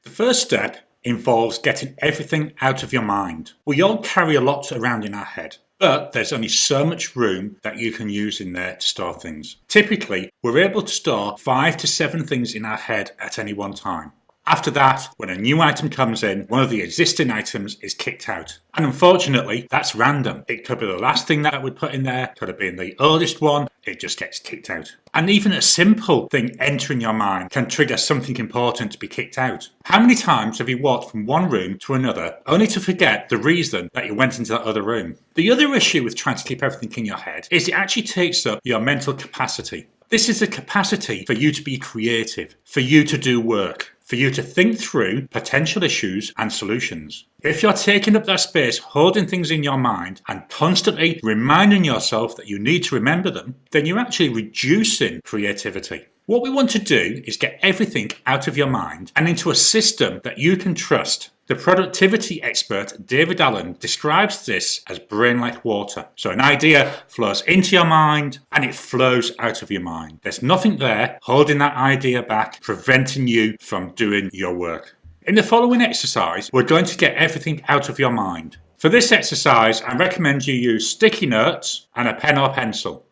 The first step involves getting everything out of your mind. We all carry a lot around in our head, but there's only so much room that you can use in there to store things. Typically, we're able to store 5 to 7 things in our head at any one time. After that, when a new item comes in, one of the existing items is kicked out. And unfortunately, that's random. It could be the last thing that we put in there, could have been the oldest one, it just gets kicked out. And even a simple thing entering your mind can trigger something important to be kicked out. How many times have you walked from one room to another only to forget the reason that you went into that other room? The other issue with trying to keep everything in your head is it actually takes up your mental capacity. This is the capacity for you to be creative, for you to do work, for you to think through potential issues and solutions. If you're taking up that space, holding things in your mind and constantly reminding yourself that you need to remember them, then you're actually reducing creativity. What we want to do is get everything out of your mind and into a system that you can trust. The productivity expert David Allen describes this as brain like water. So an idea flows into your mind and it flows out of your mind. There's nothing there holding that idea back, preventing you from doing your work. In the following exercise, we're going to get everything out of your mind. For this exercise, I recommend you use sticky notes and a pen or pencil.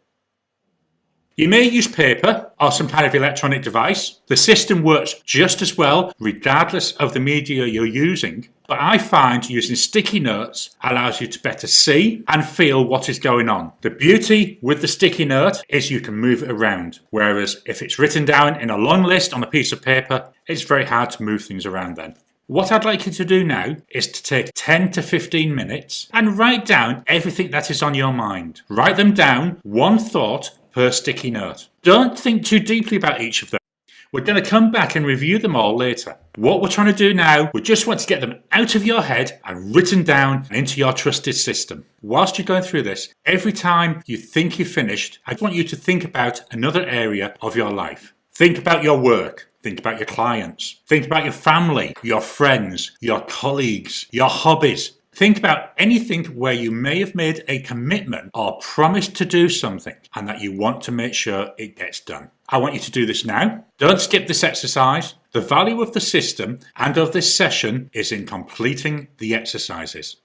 You may use paper or some kind of electronic device. The system works just as well regardless of the media you're using, but I find using sticky notes allows you to better see and feel what is going on. The beauty with the sticky note is you can move it around, whereas if it's written down in a long list on a piece of paper, it's very hard to move things around then. What I'd like you to do now is to take 10 to 15 minutes and write down everything that is on your mind. Write them down, one thought per sticky note. Don't think too deeply about each of them. We're going to come back and review them all later. What we're trying to do now, we just want to get them out of your head and written down and into your trusted system. Whilst you're going through this, every time you think you've finished, I want you to think about another area of your life. Think about your work. Think about your clients. Think about your family, your friends, your colleagues, your hobbies. Think about anything where you may have made a commitment or promised to do something and that you want to make sure it gets done. I want you to do this now. Don't skip this exercise. The value of the system and of this session is in completing the exercises.